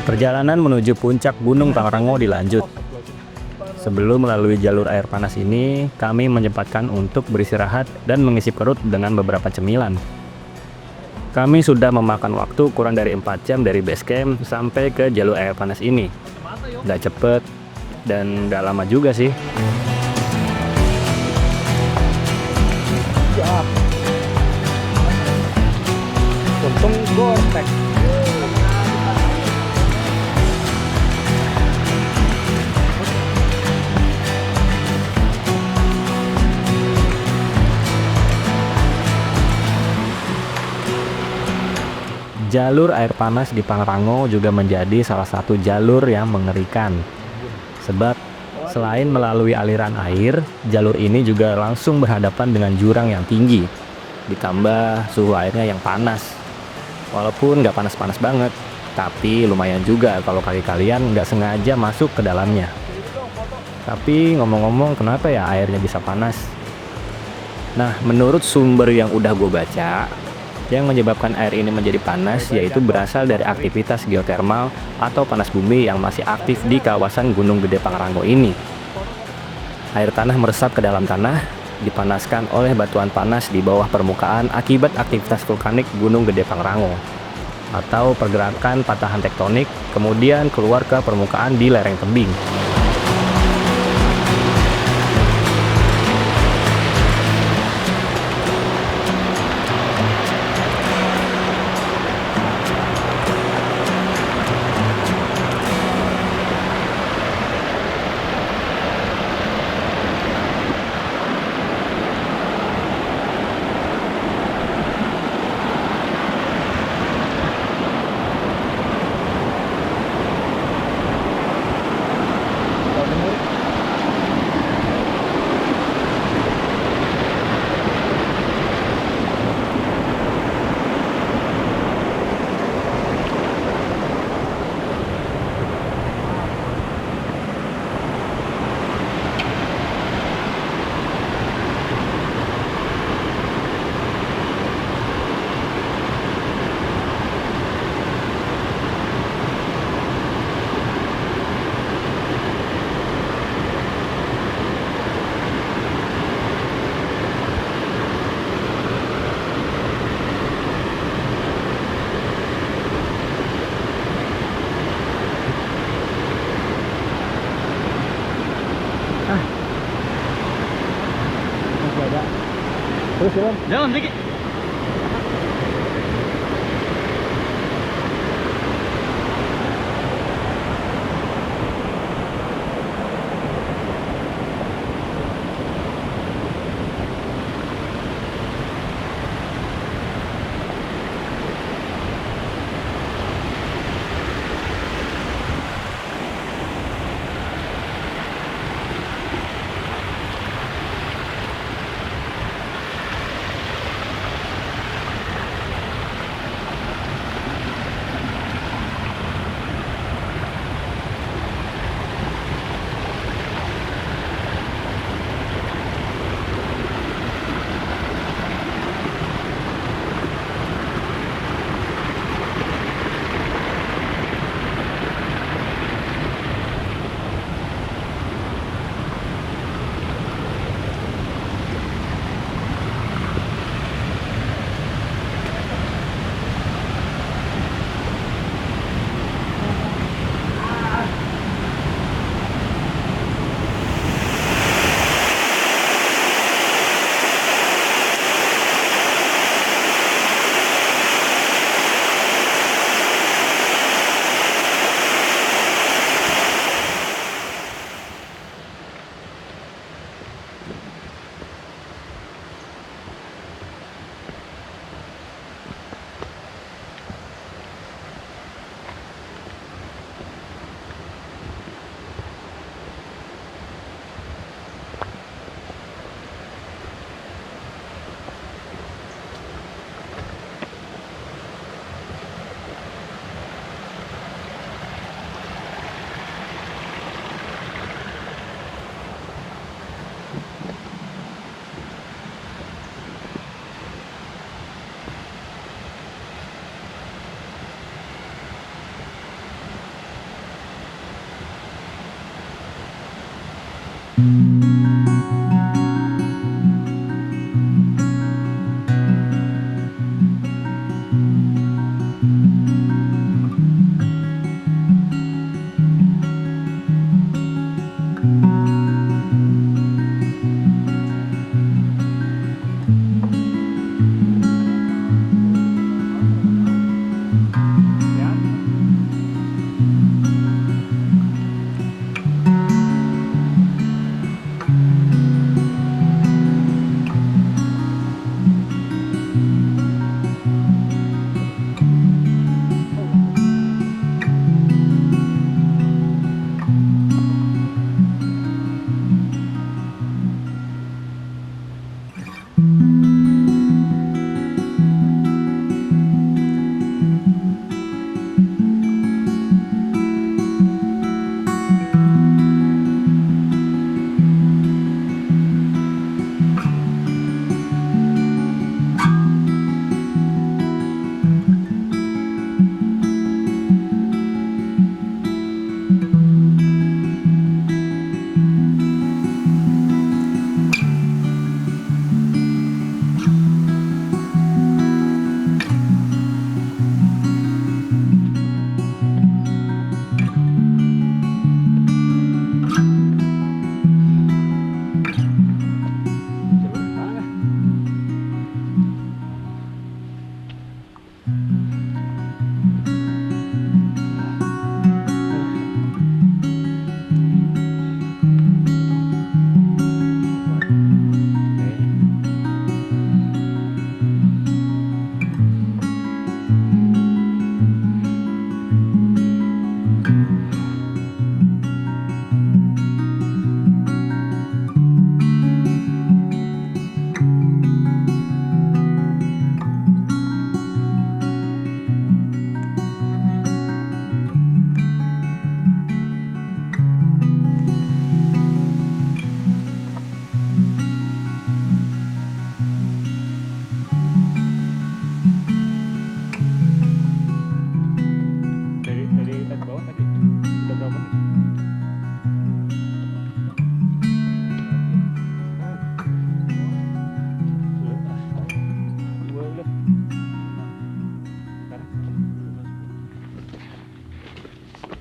Perjalanan menuju puncak Gunung Pangrango dilanjut. Sebelum melalui jalur air panas ini, kami menyempatkan untuk beristirahat dan mengisi perut dengan beberapa cemilan. Kami sudah memakan waktu kurang dari 4 jam dari base camp sampai ke jalur air panas ini. Nggak cepet dan nggak lama juga sih. Untung Gore-Tex. Jalur air panas di Pangrango juga menjadi salah satu jalur yang mengerikan. Sebab selain melalui aliran air, jalur ini juga langsung berhadapan dengan jurang yang tinggi. Ditambah suhu airnya yang panas. Walaupun nggak panas-panas banget, tapi lumayan juga kalau kaki kalian nggak sengaja masuk ke dalamnya. Tapi ngomong-ngomong, kenapa ya airnya bisa panas? Nah, menurut sumber yang udah gue baca, yang menyebabkan air ini menjadi panas yaitu berasal dari aktivitas geotermal atau panas bumi yang masih aktif di kawasan Gunung Gede Pangrango ini. Air tanah meresap ke dalam tanah, dipanaskan oleh batuan panas di bawah permukaan akibat aktivitas vulkanik Gunung Gede Pangrango atau pergerakan patahan tektonik, kemudian keluar ke permukaan di lereng tebing. Terus jalan. Jalan dikit.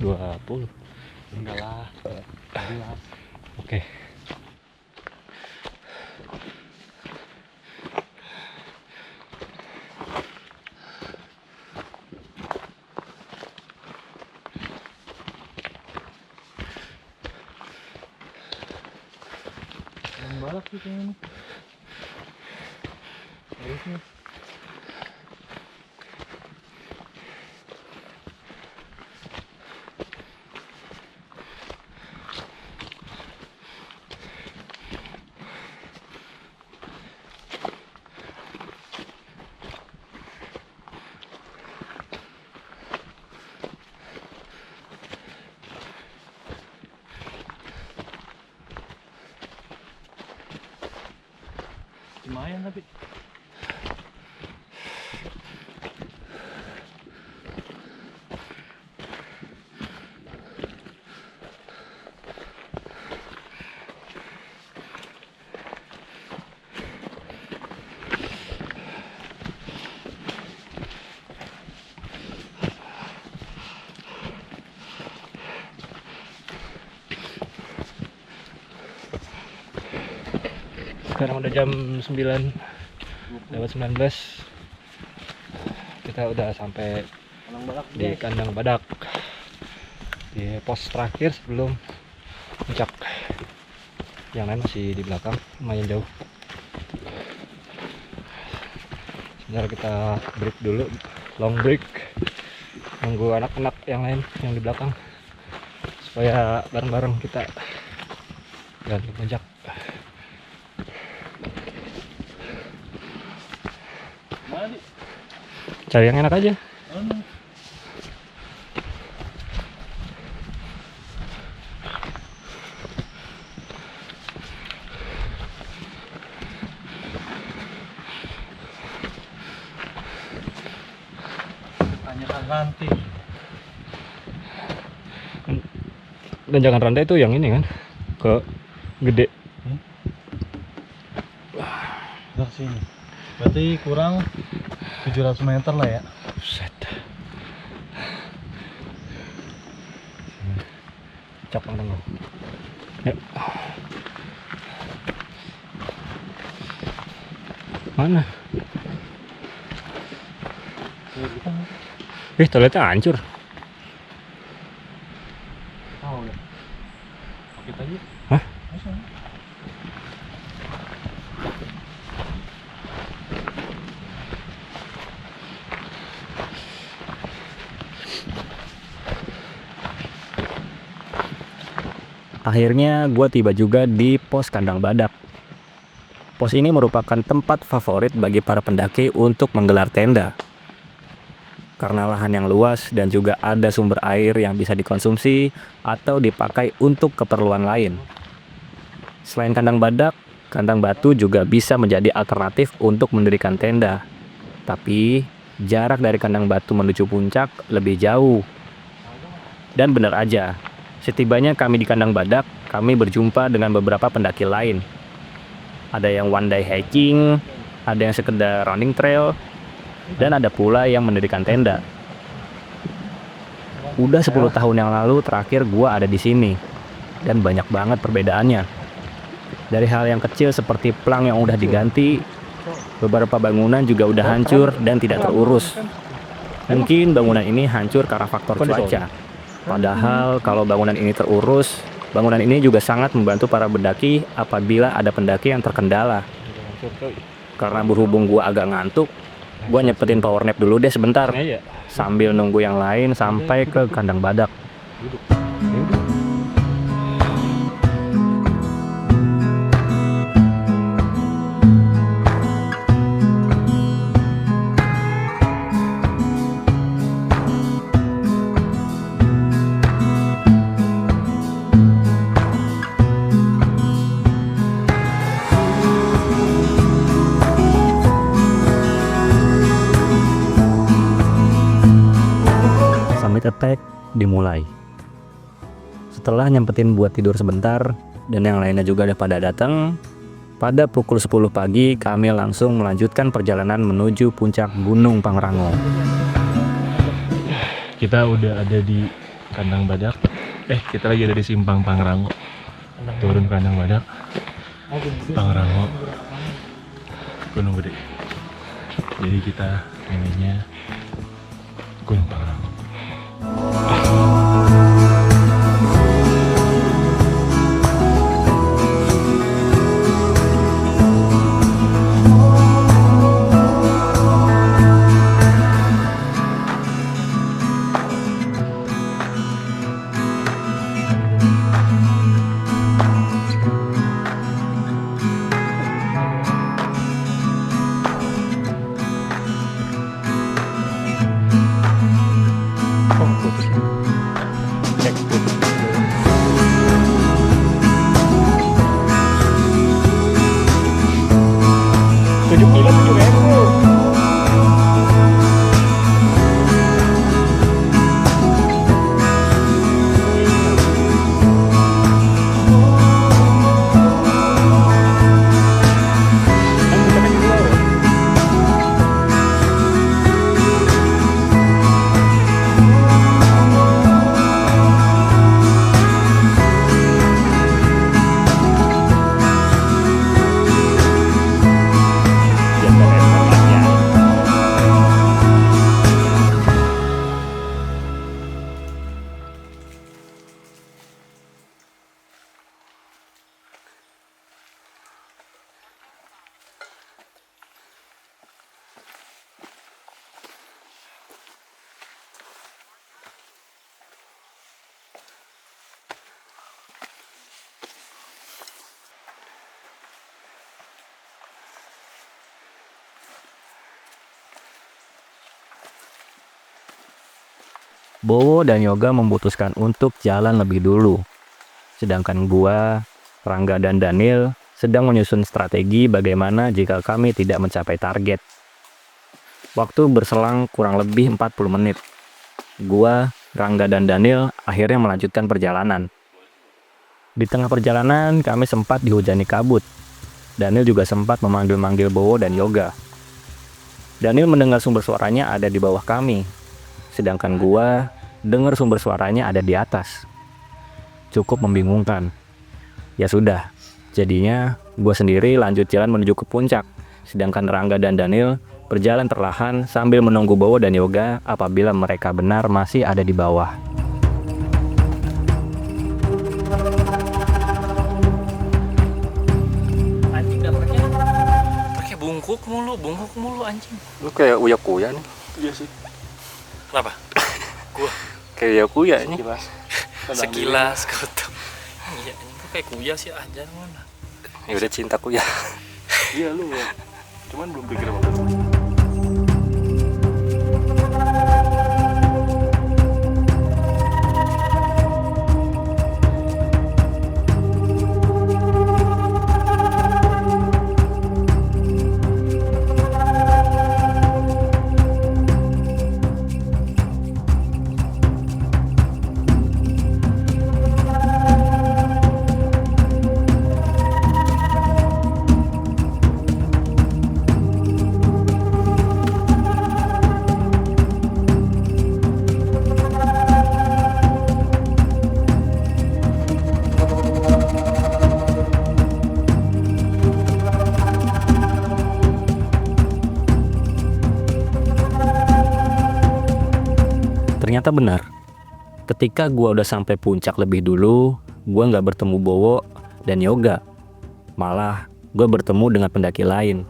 20. Enggak lah. 11. Oke. Balak sih kayaknya. Harusnya. Lumayan tapi. Sekarang udah jam 9 lewat 19. Kita udah sampai di kandang badak, di pos terakhir sebelum puncak. Yang lain masih di belakang, lumayan jauh. Sebentar kita break dulu, long break, nunggu anak-anak yang lain yang di belakang supaya bareng-bareng kita jalan ke puncak. Cari yang enak aja. Tanyakan ranting. Dan jangan rantai itu yang ini kan, ke Gede. Dari sini. Berarti kurang 700 meter lah ya. Set. Cak orang lo. Yuk. Mana? Toiletnya hancur. Oh, udah. Pakai tadi. Hah? Masa? Akhirnya gue tiba juga di pos kandang badak. Pos ini merupakan tempat favorit bagi para pendaki untuk menggelar tenda. Karena lahan yang luas dan juga ada sumber air yang bisa dikonsumsi atau dipakai untuk keperluan lain. Selain kandang badak, kandang batu juga bisa menjadi alternatif untuk mendirikan tenda. Tapi jarak dari kandang batu menuju puncak lebih jauh. Dan benar aja, setibanya kami di kandang badak, kami berjumpa dengan beberapa pendaki lain. Ada yang one day hiking, ada yang sekedar running trail, dan ada pula yang mendirikan tenda. Udah 10 tahun yang lalu terakhir gua ada di sini, dan banyak banget perbedaannya. Dari hal yang kecil seperti plang yang udah diganti, beberapa bangunan juga udah hancur dan tidak terurus. Mungkin bangunan ini hancur karena faktor cuaca. Padahal kalau bangunan ini terurus, bangunan ini juga sangat membantu para pendaki apabila ada pendaki yang terkendala. Karena berhubung gua agak ngantuk, gua nyepetin power nap dulu deh sebentar, sambil nunggu yang lain sampai ke kandang badak. Summit attack dimulai. Setelah nyempetin buat tidur sebentar dan yang lainnya juga udah pada datang, pada pukul 10 pagi kami langsung melanjutkan perjalanan menuju puncak Gunung Pangrango. Kita udah ada di kandang badak. Kita lagi ada di Simpang Pangrango. Turun kandang badak. Pangrango. Gunung Gede. Jadi kita namanya Gunung Pangrango. Bowo dan Yoga memutuskan untuk jalan lebih dulu. Sedangkan gua, Rangga dan Daniel sedang menyusun strategi bagaimana jika kami tidak mencapai target. Waktu berselang kurang lebih 40 menit. Gua, Rangga dan Daniel akhirnya melanjutkan perjalanan. Di tengah perjalanan kami sempat dihujani kabut. Daniel juga sempat memanggil-manggil Bowo dan Yoga. Daniel mendengar sumber suaranya ada di bawah kami, sedangkan gua dengar sumber suaranya ada di atas. Cukup membingungkan. Ya sudah, jadinya gua sendiri lanjut jalan menuju ke puncak, sedangkan Rangga dan Daniel berjalan perlahan sambil menunggu Bowo dan Yoga apabila mereka benar masih ada di bawah. Bungkuk mulu anjing. Lu kayak uya-kuya nih. Iya sih. Kenapa? Kayak uya-kuya nih. Sekilas kau tuh. Iya, ini tuh kayak kuya sih aja mana. Ya udah cinta kuya. Iya lu ya. Cuman belum pikir apa-apa. Ternyata benar. Ketika gua udah sampai puncak lebih dulu, gua nggak bertemu Bowo dan Yoga. Malah gua bertemu dengan pendaki lain.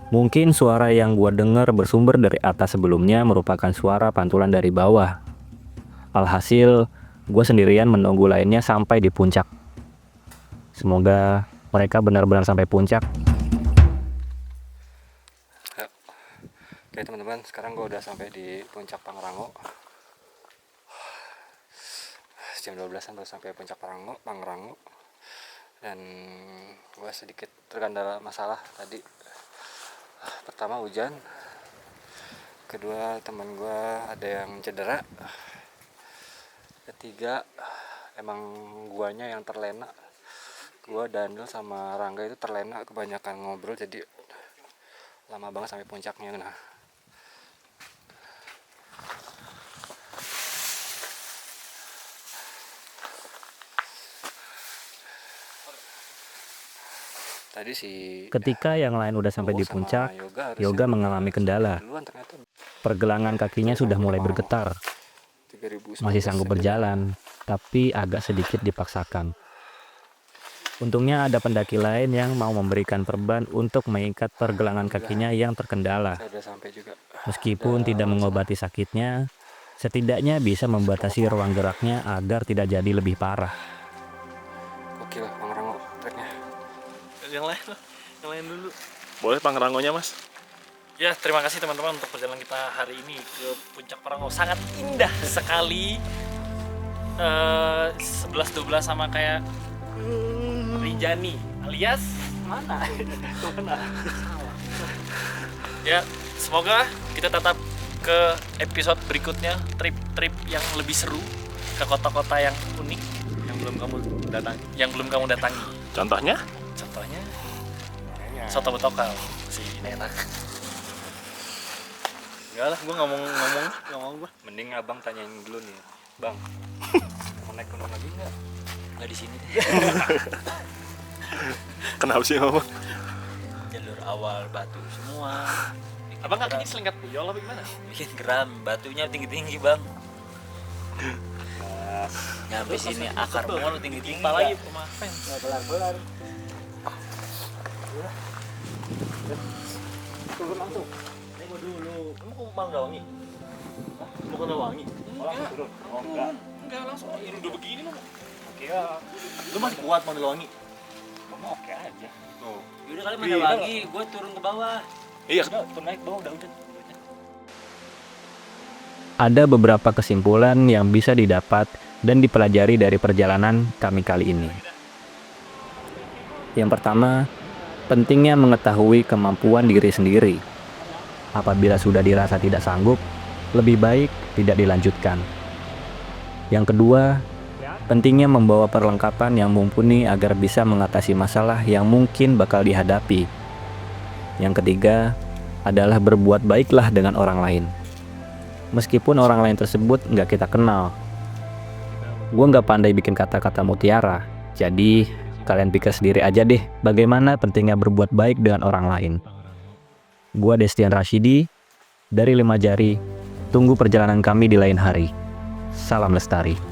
Mungkin suara yang gua dengar bersumber dari atas sebelumnya merupakan suara pantulan dari bawah. Alhasil, gua sendirian menunggu lainnya sampai di puncak. Semoga mereka benar-benar sampai puncak. Oke teman-teman, sekarang gue udah sampai di puncak Pangrango. Jam 12-an baru sampai puncak Pangrango. Dan gue sedikit terkendala masalah tadi. Pertama hujan. Kedua teman gue ada yang cedera. Ketiga emang guanya yang terlena. Gue, Daniel sama Rangga itu terlena kebanyakan ngobrol jadi lama banget sampai puncaknya. Nah, tadi ketika yang lain udah sampai di puncak, Yoga mengalami kendala. Pergelangan kakinya sudah mulai bergetar. Masih sanggup berjalan, tapi agak sedikit dipaksakan. Untungnya ada pendaki lain yang mau memberikan perban untuk mengikat pergelangan kakinya yang terkendala. Meskipun tidak mengobati sakitnya, setidaknya bisa membatasi ruang geraknya agar tidak jadi lebih parah. Oke lah, Pangrango treknya. Yang lain dulu. Boleh Pangrangonya mas? Ya, terima kasih teman-teman untuk perjalanan kita hari ini ke puncak Pangrango. Sangat indah sekali. 11-12 sama kayak Rinjani alias mana? Ya, semoga kita tetap ke episode berikutnya, trip-trip yang lebih seru ke kota-kota yang unik yang belum kamu datangi. Contohnya soto betokal sih, ini enak. Enggak lah, gue ngomong gue. Mending abang tanyain dulu nih, bang. Mau naik gunung lagi nggak? Nggak di sini deh. Kenapa sih ngomong? Jalur awal batu semua. Abang kakinya selengkat puyol apa gimana? Bikin geram, batunya tinggi-tinggi bang. Nyampe sini akar pohon tinggi-tinggi. Timpa lagi rumah fans. Belar-belar. Turun langsung. Tengok dulu. Kamu mau Mandawangi? Mau ke Mandawangi? Langsung turun. Oh enggak. Enggak langsung. Ini udah begini lu. Oke ya. Lu masih kuat Mandawangi? Kamu oke aja. Oh. Yaudah kali Mandawangi, gue turun ke bawah. Iya. Udah, turun naik bawah udah. Ada beberapa kesimpulan yang bisa didapat dan dipelajari dari perjalanan kami kali ini. Yang pertama, pentingnya mengetahui kemampuan diri sendiri. Apabila sudah dirasa tidak sanggup, lebih baik tidak dilanjutkan. Yang kedua, Pentingnya membawa perlengkapan yang mumpuni agar bisa mengatasi masalah yang mungkin bakal dihadapi. Yang ketiga adalah berbuat baiklah dengan orang lain. Meskipun orang lain tersebut nggak kita kenal. Gue nggak pandai bikin kata-kata mutiara, jadi kalian pikir sendiri aja deh bagaimana pentingnya berbuat baik dengan orang lain. Gue Destian Rashidi, dari 5 Jari. Tunggu perjalanan kami di lain hari. Salam lestari.